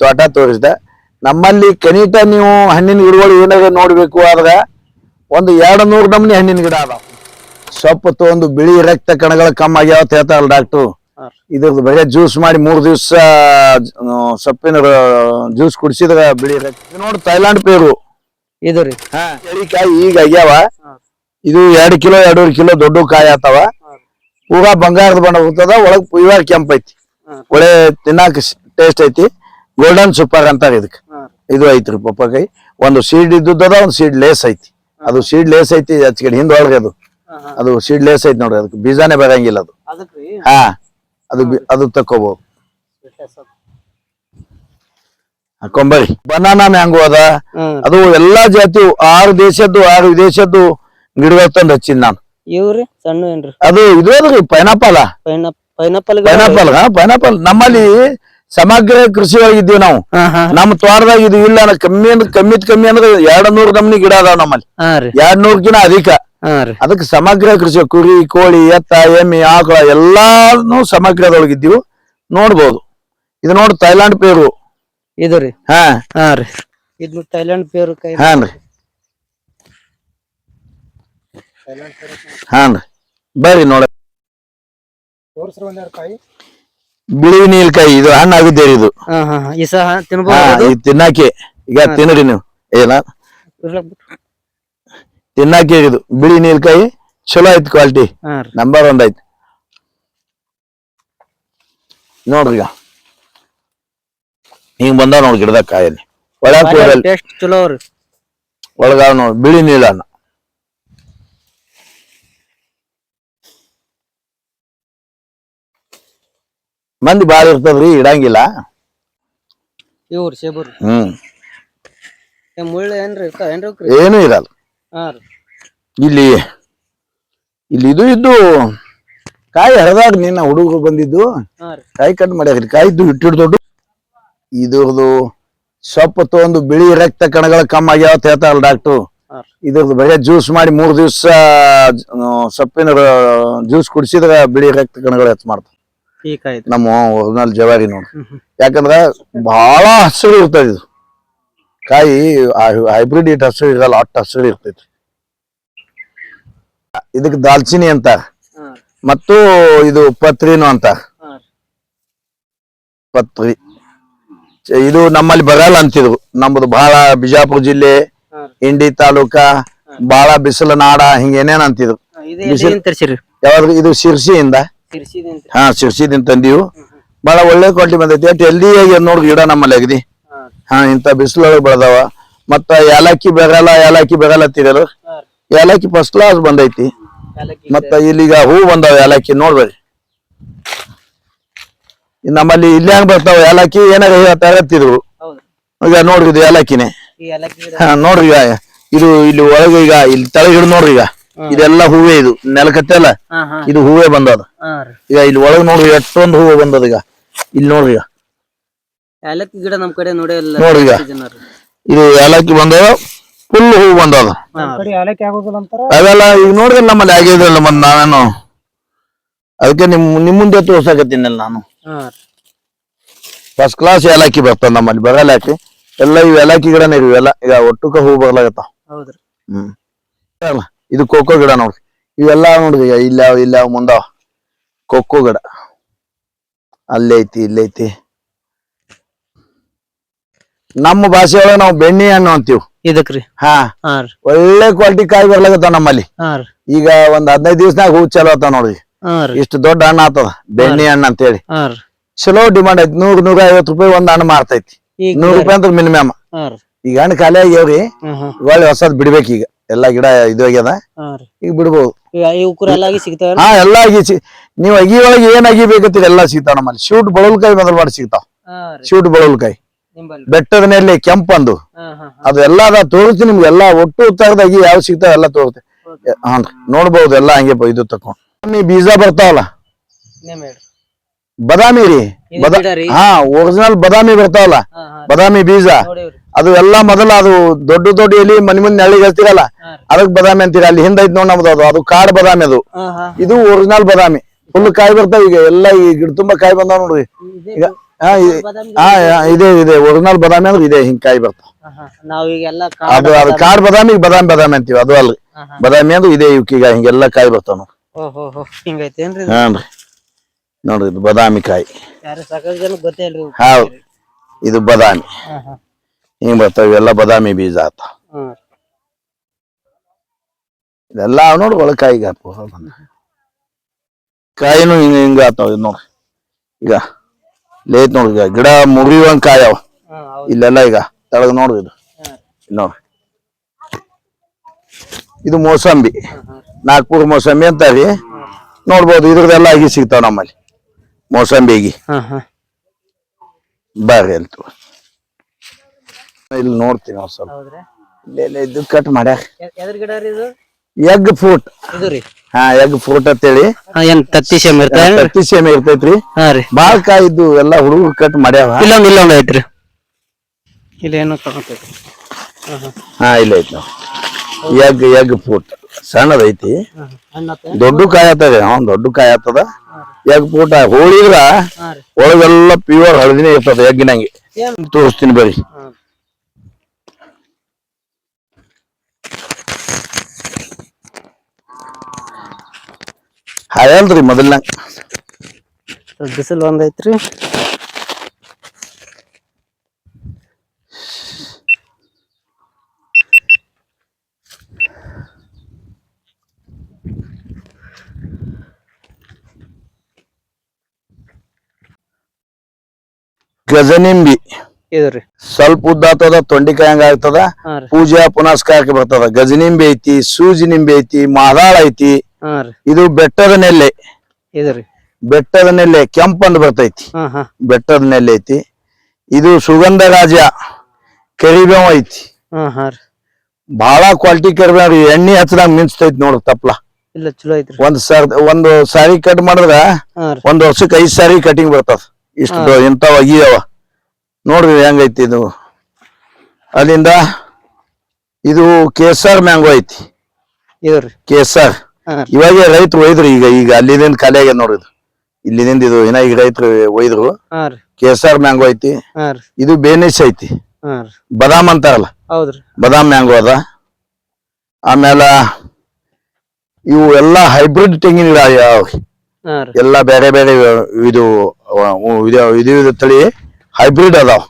ತೋಟ ತೋರಿಸಿದೆ. ನಮ್ಮಲ್ಲಿ ಕನಿಷ್ಠ ನೀವು ಹಣ್ಣಿನ ಗಿಡಗಳು ಏನಾದ್ರು ನೋಡ್ಬೇಕು ಆದ್ರೆ ಒಂದು 200 ನಮೂನಿ ಹಣ್ಣಿನ ಗಿಡ ಅದಾವ. ಸೊಪ್ಪು ತಗೊಂಡು ಬಿಳಿ ರಕ್ತ ಕಣಗಳ ಕಮ್ಮಿ ಆಗ್ಯಾವ ಅಂತ ಹೇಳ್ತಾರಲ್ಲ ಡಾಕ್ಟ್ರು. ಇದ್ರದ್ದು ಬರೀ ಜ್ಯೂಸ್ ಮಾಡಿ 3 ದಿವಸ ಸೊಪ್ಪಿನ ಜ್ಯೂಸ್ ಕುಡಿಸಿದ್ರೆ ಬಿಳಿ ರಕ್ತ ನೋಡಿ. ಥೈಲಾಂಡ್ ಪೇರು ಇದು ರೀ. ಚಳಿಕಾಯಿ ಈಗ ಆಗ್ಯಾವ. ಇದು 2 ಕಿಲೋ 2.5 ಕಿಲೋ ದೊಡ್ಡ ಕಾಯಿ ಆತಾವ. ಪೂರಾ ಬಂಗಾರದ ಬಣ್ಣ ಹೋಗ್ತದ. ಒಳಗ್ ಪೂರಾ ಕೆಂಪ್ ಐತಿ. ಒಳ್ಳೆ ತಿನ್ನಾಕ ಟೇಸ್ಟ್ ಐತಿ. ಗೋಲ್ಡನ್ ಸೂಪರ್ ಅಂತಾರ ಇದಕ್ಕೆ. ಇದು ಐತ್ರಿ ಪಪ್ಪಾಕಾಯಿ. ಒಂದು ಸೀಡ್ ಇದ್ದದ, ಒಂದು ಸೀಡ್ ಲೇಸ್ ಐತಿ. ಅದು ಸೀಡ್ ಲೇಸ್ ಐತಿ ಹಚ್ಕಡೆ ಹಿಂದ್ ಒಳಗೆ ಅದು ಸೀಡ್ ಲೇಸ್ ಐತಿ ನೋಡ್ರಿ. ಅದಕ್ಕೆ ಬೀಜಾನೇ ಬರಂಗಿಲ್ಲ ಅದು. ಹಾ ಅದು ತಕೋಬಹುದು. ಹಾಕೊಂಬರಿ. ಬನಾನಾ ಮ್ಯಾಂಗೋ ಅದ. ಅದು ಎಲ್ಲಾ ಜಾತಿ 6 ದೇಶದ್ದು 6 ವಿದೇಶದ್ದು ಗಿಡಗಳು ತಂದು ಹಚ್ಚಿದ್ ನಾನು. ಇವ್ರಿ ಸಣ್ಣ ಏನ್ರಿ? ಅದು ಇದು ಅದ್ರಿ ಪೈನಾಪಲ್. ಪೈನಾಪಲ್ ನಮ್ಮಲ್ಲಿ ಸಮಗ್ರ ಕೃಷಿ ಒಳಗಿದ್ದೀವಿ ನಾವು. ನಮ್ಮ ತೋಟದಾಗ ಇದು ಇಲ್ಲ ಕಮ್ಮಿ ಅಂದ್ರೆ 200 ನಮೂನಿ ಗಿಡ ಅದಾವ ನಮ್ಮಲ್ಲಿ. 200 ಅಧಿಕ. ಅದಕ್ಕೆ ಸಮಗ್ರ ಕೃಷಿ ಕುರಿ ಕೋಳಿ ಎತ್ತ ಎಮ್ಮೆ ಆಕಳ ಎಲ್ಲಾನು ಸಮಗ್ರದೊಳಗಿದ್ದೀವಿ. ನೋಡ್ಬೋದು. ಇದು ನೋಡಿ ಥೈಲಾಂಡ್ ಪೇರು ಇದು ರೀ. ಇದು ಥೈಲಾಂಡ್ ಪೇರು ಕೈ. ಬರ್ರಿ ನೋಡ. ಬಿಳಿ ನೀಲ್ಕಾಯಿ ಇದು ಹಣ್ಣು ಆಗುತ್ತೇರಿ. ಇದು ತಿನ್ನಾಕೆ ಈಗ ತಿನ್ರಿ ನೀವು. ಏನ ತಿನ್ನಾಕೆ ಇದು ಬಿಳಿ ನೀಲ್ಕಾಯಿ ಚಲೋ ಐತಿ. ಕ್ವಾಲಿಟಿ ನಂಬರ್ 1 ಐತಿ ನೋಡ್ರಿ. ಈಗ ಹಿಂಗ್ ಬಂದಾವ ನೋಡ್ರಿ ಗಿಡದ ಕಾಯಲ್ಲಿ. ಒಳಗ ನೋಡ್ರಿ ಬಿಳಿ ನೀಲ ಹಣ್ಣು. ಮಂದಿ ಬಾಳ ಇರ್ತದ್ರಿ, ಇಡಂಗಿಲ್ಲ. ಏನು ಇರಲ್ಲ ಇಲ್ಲಿ. ಇದು ಇದ್ದು ಕಾಯಿ ಹರಿದಾಗ ನಿನ್ನ ಹುಡುಗರು ಬಂದಿದ್ದು ಕಾಯಿ ಕಟ್ ಮಾಡ್ಯಾಕ್ರಿ. ಕಾಯಿ ಇದ್ದು ಇಟ್ಟಿಡ್ ದೊಡ್ಡ. ಇದ್ರದ್ದು ಸೊಪ್ಪು ತಗೊಂಡು ಬಿಳಿ ರಕ್ತ ಕಣಗಳ ಕಮ್ಮಿ ಆಗ್ಯಾವ ಅಂತ ಹೇಳ್ತಾರಲ್ಲ ಡಾಕ್ಟ್ರು. ಇದ್ರದ್ದು ಬರೀ ಜ್ಯೂಸ್ ಮಾಡಿ 3 ದಿವಸ ಸೊಪ್ಪಿನ ಜ್ಯೂಸ್ ಕುಡಿಸಿದ್ರೆ ಬಿಳಿ ರಕ್ತ ಕಣಗಳು ಹೆಚ್ಚು ಮಾಡ್ತಾವ. ನಮ್ಮ ಒರಿಜಿನಲ್ ಜವಾರಿ ನೋಡ್ರಿ. ಯಾಕಂದ್ರ ಬಹಳ ಹಸಿರು ಇರ್ತದ ಇದು ಕಾಯಿ. ಹೈಬ್ರಿಡ್ ಇಟ್ ಹಸಿರು ಇರಲ್ಲ, ಅಷ್ಟು ಹಸಿರು ಇರ್ತೈತಿ. ಇದಕ್ ದಾಲ್ಚಿನಿ ಅಂತ ಮತ್ತು ಇದು ಪತ್ರಿನು ಅಂತ. ಪತ್ರಿ ಇದು ನಮ್ಮಲ್ಲಿ ಬರಲ್ಲ ಅಂತಿದ್ರು. ನಮ್ಮದು ಬಹಳ ಬಿಜಾಪುರ ಜಿಲ್ಲೆ ಇಂಡಿ ತಾಲೂಕ ಬಹಳ ಬಿಸಿಲ ನಾಡ ಹಿಂಗೇನೇನ್ ಅಂತಿದ್ರು. ಯಾವ್ದು ಇದು ಶಿರ್ಸಿಯಿಂದ. ಶಿರ್ಸಿದಿಂದ ತಂದೀವು. ಬಹಳ ಒಳ್ಳೆ ಕ್ವಾಲಿಟಿ ಬಂದೈತಿ. ಅಟ್ ಹೆಲ್ದಿ ಆಗಿ ನೋಡ್ರಿ ಗಿಡ ನಮ್ಮಲ್ಲಿ ಅಗದಿ. ಇಂತ ಬಿಸಿಲೊಳಗೆ ಬೆಳೆದಾವ. ಮತ್ತ ಏಲಕ್ಕಿ ಬೆಗಲ ತಿರಲು ಏಲಕ್ಕಿ ಫಸ್ಟ್ ಕ್ಲಾಸ್ ಬಂದೈತಿ. ಮತ್ತ ಇಲ್ಲಿಗ ಹೂ ಬಂದಾವ ಏಲಕ್ಕಿ ನೋಡ್ಬೇರಿ. ನಮ್ಮಲ್ಲಿ ಇಲ್ಲಿ ಹೆಂಗ್ ಬರ್ತಾವ ಏಲಕ್ಕಿ ಏನಾರ ತಗತ್ತಿದ್ರು. ಈಗ ನೋಡ್ರಿ ಇದು ಏಲಕ್ಕಿನೇ. ನೋಡ್ರಿ ಈಗ ಇದು ಇಲ್ಲಿ ಒಳಗೆ ಈಗ ಇಲ್ಲಿ ತಳಗ ಹಿಡಿದು ನೋಡ್ರಿ. ಈಗ ಇದೆಲ್ಲ ಹೂವೇ. ಇದು ನೆಲಕತ್ತಲ್ಲ ಇದು ಹೂವೇ ಬಂದದ. ಈಗ ಇಲ್ಲಿ ಒಳಗ್ ನೋಡ್ರಿ ಎಷ್ಟೊಂದು ಹೂವು ಬಂದದ. ಈಗ ಇಲ್ಲಿ ನೋಡ್ರಿ. ಈಗ ಏಲಕ್ಕಿ ಗಿಡ ನಮ್ ಕಡೆ ನೋಡ್ರಿ. ಈಗ ಇದು ಏಲಕ್ಕಿ ಬಂದದ. ಫುಲ್ ಹೂವು ಬಂದದ. ಅವೆಲ್ಲ ಈಗ ನೋಡ್ರಿ ನಮ್ಮಲ್ಲಿ ಆಗಿದ್ರಲ್ಲ. ಮತ್ ನಾವೇನು ಅದಕ್ಕೆ ನಿಮ್ ಮುಂದೆ ತೋರ್ಸಕತ್ತೀನಲ್ಲ ನಾನು. ಫಸ್ಟ್ ಕ್ಲಾಸ್ ಏಲಕ್ಕಿ ಬರ್ತದ ನಮ್ಮಲ್ಲಿ. ಬರಲ್ಲ ಯಾಕೆ ಎಲ್ಲ ಇವ್ ಏಲಕ್ಕಿ ಗಿಡನೇ ಇವೆಲ್ಲ. ಈಗ ಒಟ್ಟುಕ ಹೂ ಬರ್ಲಾಗತ್ತಾವ. ಇದು ಕೋಕೋ ಗಿಡ ನೋಡ್ರಿ. ಇವೆಲ್ಲ ನೋಡ್ರಿ ಇಲ್ಲ ಮುಂದಾವ ಕೋಕೋ ಗಿಡ. ಅಲ್ಲೈತಿ ಇಲ್ಲೈತಿ. ನಮ್ಮ ಭಾಷೆ ಒಳಗ ನಾವು ಬೆಣ್ಣೆ ಹಣ್ಣು ಅಂತೀವಿ ಇದಕ್ರಿ. ಒಳ್ಳೆ ಕ್ವಾಲಿಟಿ ಕಾಯಿ ಬರ್ಲಾಗತ್ತಾವ ನಮ್ಮಲ್ಲಿ. ಈಗ ಒಂದ್ 15 ದಿವಸನಾಗ ಹೂ ಚಲೋ ಆತಾವ ನೋಡ್ರಿ. ಇಷ್ಟು ದೊಡ್ಡ ಹಣ್ಣು ಆತದ ಬೆಣ್ಣೆ ಹಣ್ಣು ಅಂತ ಹೇಳಿ. ಚಲೋ ಡಿಮಾಂಡ್ ಐತಿ. 100-150 ರೂಪಾಯಿ ಒಂದ್ ಹಣ್ಣು ಮಾರ್ತೈತಿ. 100 ರೂಪಾಯಿ ಅಂತ ಮಿನಿಮಮ್. ಈಗ ಹಣ್ಣು ಖಾಲಿ ಆಗ್ಯಾವ್ರಿ. ಒಳ್ಳೆ ಹೊಸದ್ ಬಿಡ್ಬೇಕು. ಈಗ ಎಲ್ಲಾ ಗಿಡ ಇದು ಆಗ್ಯದ. ಈಗ ಬಿಡ್ಬೋದು. ಎಲ್ಲಾ ನೀವ್ ಅಗಿ ಒಳಗೆ ಏನ್ ಅಗಿಬೇಕತ್ತೀರಿ ಎಲ್ಲಾ ಸಿಗ್ತಾವ ನಮ್ಮಲ್ಲಿ. ಶೂಟ್ ಬಳಲ್ಕಾಯಿ ಮೊದಲು ಮಾಡಿ ಸಿಗ್ತಾವ. ಶೂಟ್ ಬಳಲ್ಕಾಯಿ ಬೆಟ್ಟದ ಮೇಲೆ ಕೆಂಪಂದು ಅದು ಎಲ್ಲಾ ತೋರಿಸ್ತೀನಿ ನಿಮ್ಗೆ. ಎಲ್ಲಾ ಒಟ್ಟು ತರದಾಗಿ ಯಾವ ಸಿಗ್ತಾವ ಎಲ್ಲಾ ತೋರಿಸ್ತೀನಿ. ನೋಡ್ಬಹುದು ಎಲ್ಲ ಹಂಗೆ ಇದು ತಕೊಂಡ್. ಬೀಜ ಬರ್ತಾವಲ್ಲ ಬದಾಮಿ ರೀ. ಒರಿಜಿನಲ್ ಬದಾಮಿ ಬರ್ತಾವಲ್ಲ ಬದಾಮಿ ಬೀಜ. ಅದು ಎಲ್ಲಾ ಮೊದಲ ಅದು ದೊಡ್ಡ ಎಲಿ ಮನಿ ಮುಂದೆ ನೆಳ್ಳಿಗೆ ಹಚ್ತಿರಲ್ಲ ಅದಕ್ ಬದಾಮಿ ಅಂತೀರಿ. ಅಲ್ಲಿ ಹಿಂದ ಐತ್ ನೋಡ್ ನಮ್ದು. ಅದು ಕಾಡ್ ಬದಾಮಿ. ಅದು ಇದು ಒರಿಜಿನಲ್ ಬದಾಮಿ. ಫುಲ್ ಕಾಯಿ ಬರ್ತಾವ. ಈಗ ಎಲ್ಲಾ ಈ ಗಿಡ ತುಂಬಾ ಕಾಯಿ ಬಂದಾವ ನೋಡ್ರಿ. ಈಗ ಇದೆ ಒರಿಜಿನಲ್ ಬಾದಾಮಿ ಅಂದ್ರೆ ಇದೆ ಹಿಂಗ್ ಕಾಯಿ ಬರ್ತಾವ. ನಾವೀಗೆಲ್ಲ ಅದು ಕಾಡ್ ಬಾದಾಮಿಗೆ ಬಾದಾಮಿ ಅಂತೀವಿ, ಅದು ಅಲ್ರಿ. ಬಾದಾಮಿ ಅಂದ್ರೆ ಇದೆ ಇವಕ್ಕೀಗ ಹಿಂಗೆಲ್ಲ ಕಾಯಿ ಬರ್ತಾವ ನೋಡ್ರಿ. ಹಿಂಗೈತೇನ್ರಿ? ಹಾನ್ರಿ ನೋಡ್ರಿ, ಇದು ಬಾದಾಮಿ ಕಾಯಿ. ಸಾಕಷ್ಟು ಜನ ಗೊತ್ತೇ ಇಲ್ರಿ. ಹೌದು, ಇದು ಬಾದಾಮಿ ಹಿಂಗ್ ಬರ್ತಾವ, ಇವೆಲ್ಲ ಬಾದಾಮಿ ಬೀಜ ಆತಾವ. ಇದೆಲ್ಲ ನೋಡ್ರಿ ಒಳಗ್ ಕಾಯಿಗೆ ಹಾಕ್ಬೋದು. ಕಾಯಿನೂ ಹಿಂಗ ಆತಾವ. ಇದು ನೋಡ್ರಿ ಈಗ ಲೇಟ್ ನೋಡ್ರಿ, ಈಗ ಗಿಡ ಮುರಿಯುವಂಗ ಕಾಯವ ಇಲ್ಲೆಲ್ಲ. ಈಗ ತೆಳಗ್ ನೋಡ್ರಿ, ಇದು ನೋಡ್ರಿ, ಇದು ಮೋಸಂಬಿ, ನಾಗ್ಪುರ್ ಮೋಸಂಬಿ ಅಂತಾರಿ. ನೋಡ್ಬೋದು, ಇದ್ರದ್ದೆಲ್ಲ ಆಗಿ ಸಿಗ್ತಾವ ನಮ್ಮಲ್ಲಿ ಮೋಸಂಬಿಗಿ. ಬರ್ರಿ ಅಂತ ಇಲ್ಲಿ ನೋಡ್ತೀವಿ ನಾವು ಸ್ವಲ್ಪ. ಇದು ಕಟ್ ಮಾಡ್ಯಾರ ಎಗ್ ಫ್ರೂಟ್. ಎಗ್ ಫ್ರೂಟ್ ಅಂತೇಳಿ ತತ್ತಿ ಸೇಮ್ ತತ್ತಿ ಸೇಮೆ ಇರ್ತೈತ್ರಿ. ಬಾಳ ಕಾಯಿದ್ದು ಎಲ್ಲ ಹುಡುಗರು ಕಟ್ ಮಾಡ್ಯಾವ. ಇಲ್ಲೊಂದ್ ಐತ್ರಿ, ಇಲ್ಲೇನು ಕಾಣತೈತಿ. ಇಲ್ಲ ಐತಿ ನಾವು ಎಗ್ ಫ್ರೂಟ್ ಸಣ್ಣದೈತಿ, ದೊಡ್ಡ ಕಾಯಿ ಆತದ. ದೊಡ್ಡ ಕಾಯಿ ಆತದ. ಎಗ್ ಫ್ರೂಟ್ ಹೋಳಿದ್ರ ಒಳಗೆಲ್ಲ ಪ್ಯೂರ್ ಹಳದಿನೇ ಇರ್ತದ ಎಗ್ಗಿನಂಗೆ. ತೋರಿಸ್ತೀನಿ ಬರ್ರಿ. ಹಾಯಲ್ರಿ ಮೊದಲ್ನ ಬಿಸಿಲು ಒಂದೈತ್ರಿ. ಗಜನಿಂಬಿ ಇದ್ರಿ ಸ್ವಲ್ಪ ಉದ್ದ ಆಗ್ತದ, ತೊಂಡಿಕಾಯಿ ಹಂಗ ಆಗ್ತದ. ಪೂಜಾ ಪುನಸ್ಕಾರಕ್ಕೆ ಬರ್ತದ. ಗಜನಿಂಬಿ ಐತಿ, ಸೂಜಿ ನಿಂಬೆ ಐತಿ, ಮಾದಾಳ ಐತಿ. ಇದು ಬೆಟ್ಟದ ನೆಲ್ಲೆ. ಬೆಟ್ಟದ ನೆಲ್ಲೆ ಕೆಂಪಂದ್ ಬರ್ತೈತಿ. ಬೆಟ್ಟದ ನೆಲ್ಲೆ ಐತಿ. ಇದು ಸುಗಂಧ ರಾಜ ಕರಿಬೇವು ಐತಿ. ಬಹಳ ಕ್ವಾಲಿಟಿ ಕರಿಬೇವು. ಎಣ್ಣೆ ಹಚ್ಚದಾಗ ಮಿಂಚ್ತೈತಿ ನೋಡ್ರಿ ತಪ್ಲ. ಒಂದು ಸಾರಿ ಕಟ್ ಮಾಡಿದ್ರ ಒಂದ್ ವರ್ಷಕ್ಕೆ 5 ಸಾರಿ ಕಟಿಂಗ್ ಬರ್ತದ. ಇಷ್ಟು ಇಂಥವ್ ಅಗಿಯವ ನೋಡ್ರಿ ಹೆಂಗೈತಿ ಇದು. ಅಲ್ಲಿಂದ ಇದು ಕೇಸರ್ ಮ್ಯಾಂಗೋ ಐತಿ. ಕೇಸರ್ ಇವಾಗ ರೈತರು ಒಯ್ದ್ರು. ಈಗ ಅಲ್ಲಿದಿಂದ ಖಾಲಿ ಆಗ್ಯದ ನೋಡ್ರಿ. ಇಲ್ಲಿದಿಂದ ಇದು ಏನ ಈಗ ರೈತರು ಒಯ್ದ್ರು. ಕೇಸರ್ ಮ್ಯಾಂಗೋ ಐತಿ. ಇದು ಬೇನಿಸ್ ಐತಿ. ಬಾದಾಮ್ ಅಂತಾರಲ್ಲ, ಬಾದಾಮ್ ಮ್ಯಾಂಗೋ ಅದ. ಆಮೇಲೆ ಇವು ಎಲ್ಲಾ ಹೈಬ್ರಿಡ್ ತೆಂಗಿನ ಗಿಡ ಯಾವ್ರಿ, ಎಲ್ಲಾ ಬೇರೆ ಬೇರೆ ಇದು ತಳಿ ಹೈಬ್ರಿಡ್ ಅದಾವ.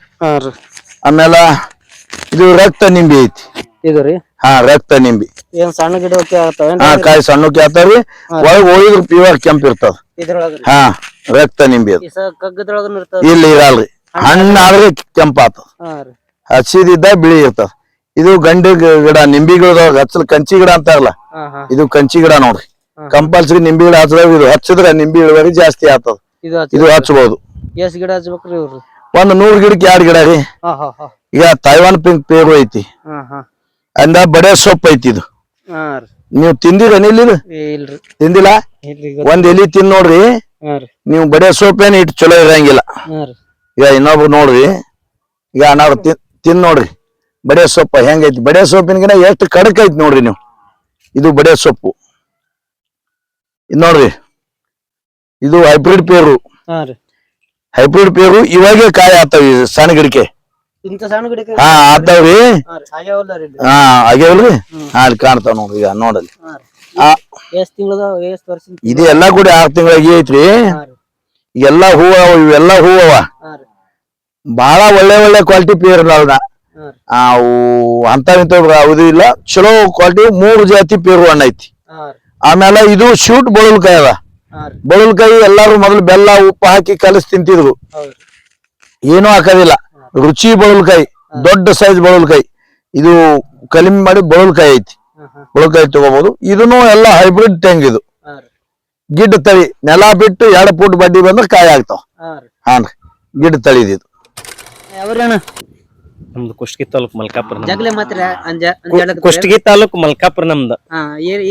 ಆಮೇಲೆ ಇದು ರಕ್ತ ನಿಂಬಿ ಐತಿ. ರಕ್ತ ನಿಂಬಿ ಸಣ್ಣ ಗಿಡಕ್ಕೆ ಕಾಯಿ ಸಣ್ಣಕ್ಕೆ ಆತಾವ್ರಿ. ಒಳಗ್ ಹೋಗಿದ್ರು ಪ್ಯೂರ್ ಕೆಂಪ್ ಇರ್ತದ. ರಕ್ತ ನಿಂಬಿ ಅದು ಇಲ್ಲಿ ಇರಲ್ರಿ. ಹಣ್ಣಾದ್ರೆ ಕೆಂಪ ಆತದ, ಹಸಿದಿದ್ದ ಬಿಳಿ ಇರ್ತದ. ಇದು ಗಂಡು ಗಿಡ ನಿಂಬಿ ಗಿಡದೊಳಗ ಹಚ್ಚಲ್ ಕಂಚಿ ಗಿಡ ಅಂತಾರಲ್ಲ, ಇದು ಕಂಚಿ ಗಿಡ ನೋಡ್ರಿ. ಕಂಪಲ್ಸರಿ ನಿಂಬಿ ಗಿಡ ಹಚ್ಚದಾಗ ಇದು ಹಚ್ಚಿದ್ರೆ ನಿಂಬಿ ಇಳುವರಿ ಜಾಸ್ತಿ ಆಗ್ತದ. ಇದು ಹಚ್ಚಬಹುದು. ಒಂದು 100 ಗಿಡಕ್ಕೆ 2 ಗಿಡ ರೀ. ಈಗ ತೈವಾನ್ ಪಿಂಕ್ ಪೇರು ಐತಿ. ಅಂದ ಬಡೆ ಸೊಪ್ಪು ಐತಿ. ಇದು ನೀವು ತಿಂದಿರೇನ? ಇಲ್ಲಿ ತಿಂದಿಲ್ಲ. ಒಂದ್ ಎಲಿ ತಿಂದ್ ನೋಡ್ರಿ, ನೀವು ಬಡೆ ಸೊಪ್ಪು ಏನ್ ಇಟ್ಟು ಚಲೋ ಇರಂಗಿಲ್ಲ. ಈಗ ಇನ್ನೊಬ್ರು ನೋಡ್ರಿ, ಈಗ ನಾವು ತಿಂದ್ ನೋಡ್ರಿ ಬಡೆ ಸೊಪ್ಪು ಹೆಂಗೈತಿ. ಬಡೆ ಸೊಪ್ಪಿನಗಿನ ಎಷ್ಟು ಕಡಕ್ ಐತಿ ನೋಡ್ರಿ ನೀವು. ಇದು ಬಡೆ ಸೊಪ್ಪು. ಇದ್ ನೋಡ್ರಿ, ಇದು ಹೈಬ್ರಿಡ್ ಪೇರು. ಹೈಬ್ರಿಡ್ ಪೇರು ಇವಾಗೆ ಕಾಯಿ ಆತಾವ ಸಣ್ಣ ಗಿಡಕ್ಕೆ. ಆತಾವ್ರಿ. ಆಗ್ಯಾವಲ್ರಿ. ಅಲ್ಲಿ ಕಾಣ್ತಾವ ನೋಡ್ರಿ. ಈಗ ನೋಡಲ್ಲಿ ಇದು ಎಲ್ಲಾ ಕೂಡ 6 ತಿಂಗಳಿಗೆ ಐತ್ರಿ. ಎಲ್ಲಾ ಹೂವ, ಇವೆಲ್ಲಾ ಹೂವ ಬಹಳ ಒಳ್ಳೆ ಕ್ವಾಲಿಟಿ ಪೇರ್ ಅದಾವ. ಅವು ಅಂತ ಇದು ಇಲ್ಲ, ಚಲೋ ಕ್ವಾಲಿಟಿ 3 ಜಾತಿ ಪೇರು ಹಣ್ಣು ಐತಿ. ಆಮೇಲೆ ಇದು ಶೂಟ್ ಬಳುಲ್ಕಾಯಿ ಅದ. ಬಳುಲ್ಕಾಯಿ ಎಲ್ಲಾರು ಮೊದಲು ಬೆಲ್ಲ ಉಪ್ಪು ಹಾಕಿ ಕಲಸಿ ತಿಂತಿದ್ರು. ಏನೂ ಹಾಕೋದಿಲ್ಲ. ರುಚಿ ಬಳುಲ್ಕಾಯಿ, ದೊಡ್ಡ ಸೈಜ್ ಬಳುಲ್ಕಾಯಿ. ಇದು ಕಲಿಮೆ ಮಾಡಿ ಬಳುಲ್ಕಾಯಿ ಐತಿ. ಬಳುಲ್ಕಾಯಿ ತಗೋಬಹುದು. ಇದನ್ನು ಎಲ್ಲ ಹೈಬ್ರಿಡ್ ತೆಂಗ್. ಇದು ಗಿಡ್ಡ ತಳಿ. ನೆಲ ಬಿಟ್ಟು 2 ಫೂಟ್ ಬಡ್ಡಿ ಬಂದ್ರೆ ಕಾಯಿ ಆಗ್ತಾವ. ಗಿಡ್ಡ ತಳಿದಿದು. ನಮ್ದು ಕುಷ್ಟಗಿ ತಾಲೂಕ್ ಮಲ್ಕಾಪುರ. ಕುಷ್ಟಗಿ ತಾಲೂಕ್ ಮಲ್ಕಾಪುರ ನಮ್ದು.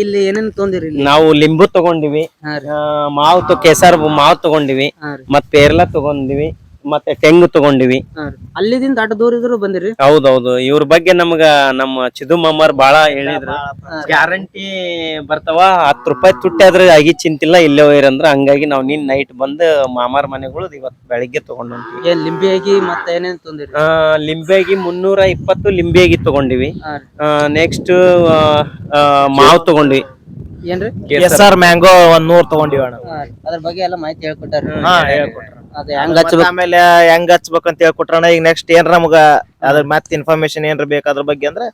ಇಲ್ಲಿ ಏನೇನ್ ತೊಂದಿರಿ? ನಾವು ಲಿಂಬು ತಗೊಂಡಿವಿ, ಮಾವು ಕೇಸರ್ ಮಾವು ತಗೊಂಡಿವಿ, ಮತ್ ಪೇರ್ಲ ತಗೊಂಡಿವಿ, ಮತ್ತೆ ತೆಂಗು ತಗೊಂಡಿವಿ. ಅಲ್ಲಿದಿಂದ ಅಡ್ಡ ದೂರ ಇದ್ರು ಬಂದಿರಿ. ಹೌದೌದು, ಇವ್ರ ಬಗ್ಗೆ ನಮ್ಗ ನಮ್ಮ ಚಿದು ಮಾಮಾರ್ ಬಾಳ ಹೇಳಿದ್ರು. ಗ್ಯಾರಂಟಿ ಬರ್ತಾವ, 10 ರೂಪಾಯಿ ತುಟ್ಟಿ ಆದ್ರೆ ಆಗಿ ಚಿಂತಿಲ್ಲ, ಇಲ್ಲೇ ಹೋಯ್ರಂದ್ರ. ಹಂಗಾಗಿ ನಾವ್ ನಿನ್ ನೈಟ್ ಬಂದ್ ಮಾಮಾರ್ ಮನೆಗಳು ಇವತ್ ಬೆಳಿಗ್ಗೆ ತಗೊಂಡ್ ಹೊಂಟಿವಿ. ಏನ್ ಲಿಂಬಿಯಾಗಿ ಮತ್ತೆ ಏನೇನ್ ತಂದಿರಿ? ಲಿಂಬೆಗಿ 320 ಲಿಂಬೆಗಿ ತಗೊಂಡಿವಿ. ನೆಕ್ಸ್ಟ್ ಮಾವ್ ತಗೊಂಡ್ವಿ. ಏನ್ರಿ? ಕೆಸರ್ ಮ್ಯಾಂಗೋ 100 ತಗೊಂಡಿವಿ ಅಣ್ಣ. ಅದ್ರ ಬಗ್ಗೆ ಎಲ್ಲ ಮಾಹಿತಿ ಹೇಳ್ಕೊಟ್ಟಾರ. ಹೇಳ್ಕೊಟ್ರ. ಅದ ಹೆಂಗ್ ಹಚ್ಬೇಕು, ಆಮೇಲೆ ಹೆಂಗ್ ಹಚ್ಬೇಕಂತ ಹೇಳ್ಕೊಟ್ರಣ. ಈಗ ನೆಕ್ಸ್ಟ್ ಏನ್ರ ನಮಗ ಅದ್ರ ಮತ್ತೆ ಇನ್ಫಾರ್ಮೇಶನ್ ಏನ್ರ ಬೇಕು ಅದ್ರ ಬಗ್ಗೆ ಅಂದ್ರೆ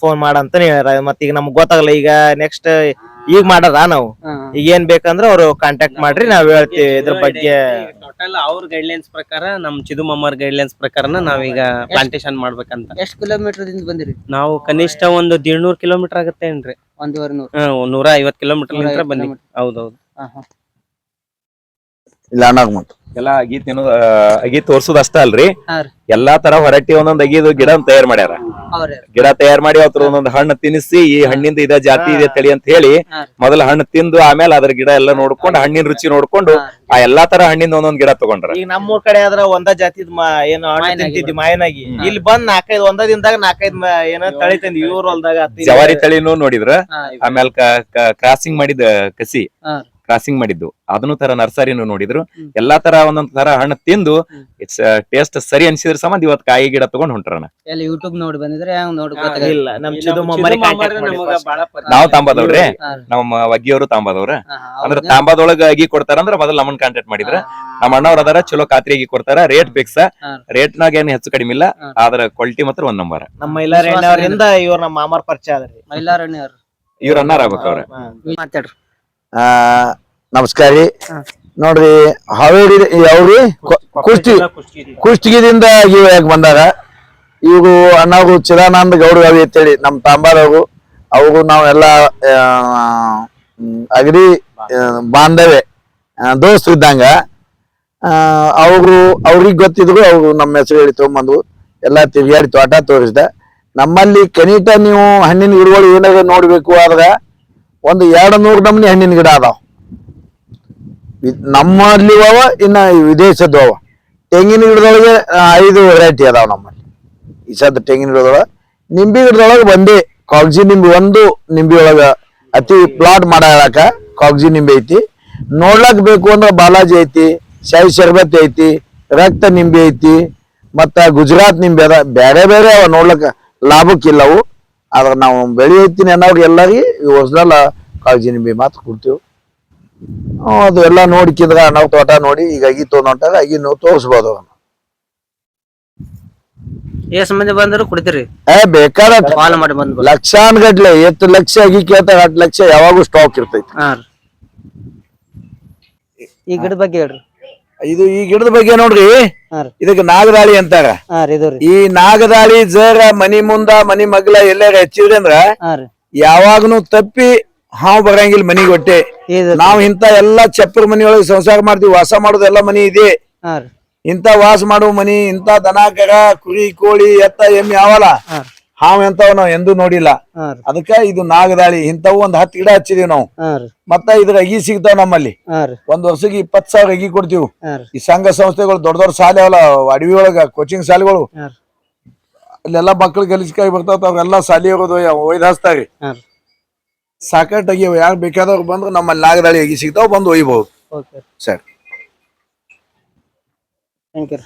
ಫೋನ್ ಮಾಡಂತ ಹೇಳ್ಯಾರ. ಮತ್ತ ಈಗ ನಮ್ಗ್ ಗೊತ್ತಾಗಲ್ಲ, ಈಗ ನೆಕ್ಸ್ಟ್ ಈಗ ಮಾಡದ ನಾವು. ಈಗ ಏನ್ ಬೇಕಂದ್ರ ಅವ್ರು ಕಾಂಟ್ಯಾಕ್ಟ್ ಮಾಡ್ರಿ, ನಾವ್ ಹೇಳ್ತೀವಿ ಇದ್ರ ಬಗ್ಗೆ. ಟೋಟಲ್ ಅವ್ರ ಗೈಡ್ಲೈನ್ಸ್ ಪ್ರಕಾರ, ನಮ್ ಚಿದು ಮಾಮಾರ್ ಗೈಡ್ಲೈನ್ಸ್ ಪ್ರಕಾರನ ನಾವೀಗ ಪ್ಲಾಂಟೇಶನ್ ಮಾಡ್ಬೇಕಂತ. ಎಷ್ಟ್ ಕಿಲೋಮೀಟರ್ ದಿಂದ ಬಂದಿರಿ? ನಾವು ಕನಿಷ್ಠ ಒಂದು 150 ಕಿಲೋಮೀಟರ್ ಆಗತ್ತೇನ್ರಿ. 150 ಕಿಲೋಮೀಟರ್ ಬಂದಿ. ಹೌದೌದು. ಇಲ್ಲ ಅಣ್ಣಾಗ ಮತ್ತ ಎಲ್ಲಾ ಅಗಿ ತಿನ್ನೋದು, ಅಗಿ ತೋರ್ಸುದ್ ಅಷ್ಟ ಅಲ್ರಿ, ಎಲ್ಲಾ ತರ ಹೊರಟಿ ಒಂದೊಂದ್ ಅಗಿದು ಗಿಡ ತಯಾರ್ ಮಾಡ್ಯಾರ. ಗಿಡ ತಯಾರ್ ಮಾಡಿ ಅವ್ರ ಒಂದೊಂದ್ ಹಣ್ಣು ತಿನ್ನಿಸಿ, ಈ ಹಣ್ಣಿಂದ ಇದ ಜಾತಿ ಇದೆ ತಳಿ ಅಂತ ಹೇಳಿ ಮೊದಲ ಹಣ್ಣು ತಿಂದು ಆಮೇಲೆ ಅದ್ರ ಗಿಡ ಎಲ್ಲ ನೋಡ್ಕೊಂಡು, ಹಣ್ಣಿನ ರುಚಿ ನೋಡ್ಕೊಂಡು ಆ ಎಲ್ಲಾ ತರ ಹಣ್ಣಿಂದ ಒಂದೊಂದ್ ಗಿಡ ತಗೊಂಡ್ರ. ಈಗ ನಮ್ಮೂರ್ ಕಡೆ ಆದ್ರ ಒಂದ ಜಾತಿದ್ ಏನು ಹಣ್ಣು ತಿಂತಿದ್ವಿ ಮಾಯನಾಗಿ. ಇಲ್ಲಿ ಬಂದ್ 4-5 ಒಂದ ದಿನದಾಗ 4-5 ಏನೋ ತಳಿ ತಂದ್ವಿ. ಇವ್ರ ಹೊಲ್ದಾಗ ಜವಾರಿ ತಳಿನೂ ನೋಡಿದ್ರ, ಆಮೇಲೆ ಕ್ರಾಸಿಂಗ್ ಮಾಡಿದ ಕಸಿ ಕ್ರಾಸಿಂಗ್ ಮಾಡಿದ್ದು ಅದನ್ನು ತರ ನರ್ಸರಿನೂ ನೋಡಿದ್ರು. ಎಲ್ಲಾ ತರ ಒಂದೊಂದ್ ತರ ಹಣ್ಣು ತಿಂದು ಇಟ್ಸ್ ಟೇಸ್ಟ್ ಸರಿ ಅನ್ಸಿದ್ರ ಸಂಬಂಧ ಇವತ್ ಕಾಯಿ ಗಿಡ ತಗೊಂಡ್ ಹೊಂಟ್ರಣ. ಯೂಟ್ಯೂಬ್ ನೋಡಿ ಬಂದಿದ್ರೆ ಇಲ್ಲ, ನಮ್ ಚಿದು ನಾವ್ ತಾಂಬಾದವ್ರಿ, ನಮ್ಮ ವಗ್ಗಿಯವರು ತಾಂಬಾದವ್ರ. ಅಂದ್ರ ತಾಂಬಾದೊಳಗ ಅಗಿ ಕೊಡ್ತಾರಂದ್ರ ಮೊದಲ್ ನಮ್ಮನ್ ಕಾಂಟ್ಯಾಕ್ಟ್ ಮಾಡಿದ್ರ. ನಮ್ಮ ಅಣ್ಣವ್ರ ಅದಾರ, ಚಲೋ ಖಾತ್ರಿ ಅಗಿ ಕೊಡ್ತಾರ. ರೇಟ್ ಫಿಕ್ಸ್, ರೇಟ್ ನಾಗ ಏನ್ ಹೆಚ್ಚು ಕಡಿಮೆ ಇಲ್ಲ, ಆದ್ರ ಕ್ವಾಲಿಟಿ ಮಾತ್ರ 1 ನಂಬರ್. ನಮ್ಮ ಮೈಲಾರಣ್ಣ ಇವ್ರ ನಮ್ಮ ಮಾಮಾರ್ ಪರಿಚಯ ಆದ್ರಿ. ಮೈಲಾರಣ್ಣ ಇವ್ರ ಅನ್ನಾರ ಆಗ್ಬೇಕ ಅವ್ರ. ಮಾತಾಡ್ರಿ. ನಮಸ್ಕಾರ ರೀ. ನೋಡ್ರಿ, ಹಾವೇರಿ ಯಾವ್ರಿ ಕುಷ್ಟಗಿದಿಂದ ಯಾಕೆ ಬಂದಾರ. ಇವ್ರು ಅಣ್ಣಾರು ಚಿದಾನಂದ ಗೌಡ್ರು ಅವಿ ಅಂತೇಳಿ ನಮ್ ತಾಂಬಾರವ್ರು. ಅವರು ನಾವೆಲ್ಲ ಅಗದಿ ಬಾಂಧವ್ಯ ದೋಸ್ತ್ ಇದ್ದಂಗ. ಅವ್ರಿಗೆ ಗೊತ್ತಿದ್ರು, ಅವ್ರು ನಮ್ಮ ಹೆಸರು ಹೇಳಿ ತಗೊಂಬಂದು ಎಲ್ಲಾ ತಿರ್ಗಾಡಿ ತೋಟ ತೋರಿಸ್ದ. ನಮ್ಮಲ್ಲಿ ಕನಿಷ್ಠ ನೀವು ಹಣ್ಣಿನ ಗಿಡಗಳು ಏನಾದ್ರು ನೋಡ್ಬೇಕು ಆದ್ರೆ ಒಂದು 200 ನಮ್ನಿ ಹಣ್ಣಿನ ಗಿಡ ಅದಾವ ನಮ್ಮಲ್ಲಿ. ಇನ್ನ ವಿದೇಶದ್ದು ಅವ. ತೆಂಗಿನ ಗಿಡದೊಳಗೆ 5 ವೆರೈಟಿ ಅದಾವ ನಮ್ಮಲ್ಲಿ. ಈ ಸದ್ ತೆಂಗಿನ ಗಿಡದೊಳಗ, ನಿಂಬಿ ಗಿಡದೊಳಗೆ ಒಂದೇ ಕಾಗ್ಜಿ ನಿಂಬಿ. ಒಂದು ನಿಂಬಿ ಒಳಗ ಅತಿ ಪ್ಲಾಟ್ ಮಾಡಾಕ ಕಾಗ್ಜಿ ನಿಂಬೆ ಐತಿ. ನೋಡ್ಲಕ್ ಬೇಕು ಅಂದ್ರ ಬಾಲಾಜಿ ಐತಿ, ಶಾಹಿ ಶರ್ಬತ್ ಐತಿ, ರಕ್ತ ನಿಂಬೆ ಐತಿ, ಮತ್ತ ಗುಜರಾತ್ ನಿಂಬೆ ಅದ. ಬೇರೆ ಬೇರೆ ಅವ, ನೋಡ್ಲಕ್ಕ ಲಾಭಕ್ಕಿಲ್ಲವು. ಆದ್ರ ನಾವು ಬೆಳಿ ಐತಿನಿ ಅನ್ನೋರ್ಗೆ ಎಲ್ಲರಿಗೆ ಹೊಸದಲ್ಲ ಕಾಳಜಿ ನಿಂಬೆ ಮಾತ್ರ ಕೊಡ್ತೀವಿ. ಅದು ಎಲ್ಲ ನೋಡಿಕಿದ್ರ ನಾವು ತೋಟ ನೋಡಿ ಈಗ ಅಗಿ ತೊಗೊಂಡಾಗ ಅಗಿ ನಾವು ತೋರಿಸ್ಬೋದು. ಎಷ್ಟ್ ಮಂದಿ ಬಂದ್ರು ಕುಡಿತೀರಿ? ಬೇಕಾದ ಲಕ್ಷಾನ್ ಗಟ್ಲೆ, 8 ಲಕ್ಷ ಅಗಿ ಕೇಳ್ತಾರ, 8 ಲಕ್ಷ ಯಾವಾಗೂ ಸ್ಟಾಕ್ ಇರ್ತೈತಿ. ಈ ಗಿಡದ ಬಗ್ಗೆ ಹೇಳ್ರಿ. ಈ ಗಿಡದ ಬಗ್ಗೆ ನೋಡ್ರಿ, ಇದಕ್ಕೆ ನಾಗದಾಳಿ ಅಂತಾರ. ಈ ನಾಗದಾಳಿ ಜರ ಮನಿ ಮುಂದ ಮನಿ ಮಗ್ಲ ಎಲ್ಲಾರ ಹಚ್ಚಿದ್ರಿ ಅಂದ್ರ ಯಾವಾಗನು ತಪ್ಪಿ ಹಾವು ಬರಂಗಿಲ್ಲ ಮನಿಗೆ. ಹೊಟ್ಟೆ ನಾವ್ ಇಂತ ಎಲ್ಲಾ ಚಪ್ಪರ ಮನಿ ಒಳಗೆ ಸಂಸಾರ ಮಾಡ್ತೀವಿ. ವಾಸ ಮಾಡೋದು ಎಲ್ಲಾ ಮನಿ ಇದೆ. ಇಂತ ವಾಸ ಮಾಡುವ ಮನಿ, ಇಂತ ದನ ಕರ ಕುರಿ ಕೋಳಿ ಎತ್ತ ಎಮ್ಮೆ ಯಾವಲ್ಲ, ಹಾವ್ ಎಂತವ್ ನಾವ್ ಎಂದೂ ನೋಡಿಲ್ಲ. ಅದಕ್ಕ ಇದು ನಾಗದಾಳಿ. ಇಂಥವು 10 ಗಿಡ ಹಚ್ಚಿದೀವಿ ನಾವು. ಮತ್ತ ಇದ್ರ ಅಗಿ ಸಿಗ್ತಾವ ನಮ್ಮಲ್ಲಿ. ಒಂದ್ ವರ್ಷಕ್ಕೆ 20,000 ಅಗಿ ಕೊಡ್ತೀವಿ. ಈ ಸಂಘ ಸಂಸ್ಥೆಗಳು ದೊಡ್ಡ ದೊಡ್ಡ ಶಾಲೆ ಅವಲ್ಲ, ಅಡವಿ ಒಳಗ ಕೋಚಿಂಗ್ ಶಾಲೆಗಳು, ಅಲ್ಲೆಲ್ಲಾ ಮಕ್ಳು ಗಲೀಜ್ಕಾಯಿ ಬರ್ತಾವ. ಅವ್ರೆಲ್ಲಾ ಶಾಲಿ ಒಯ್ದು ಹಚ್ತಾರಿ. ಸಾಕಷ್ಟು ಅಗಿ ಯಾರು ಬೇಕಾದವ್ರು ಬಂದ್ರು ನಮ್ಮಲ್ಲಿ ನಾಗದಾಳಿ ಅಗಿ ಸಿಗ್ತಾವ, ಬಂದು ಒಯ್ಬಹುದು. ಸರಿ, ಥ್ಯಾಂಕ್ ಯು.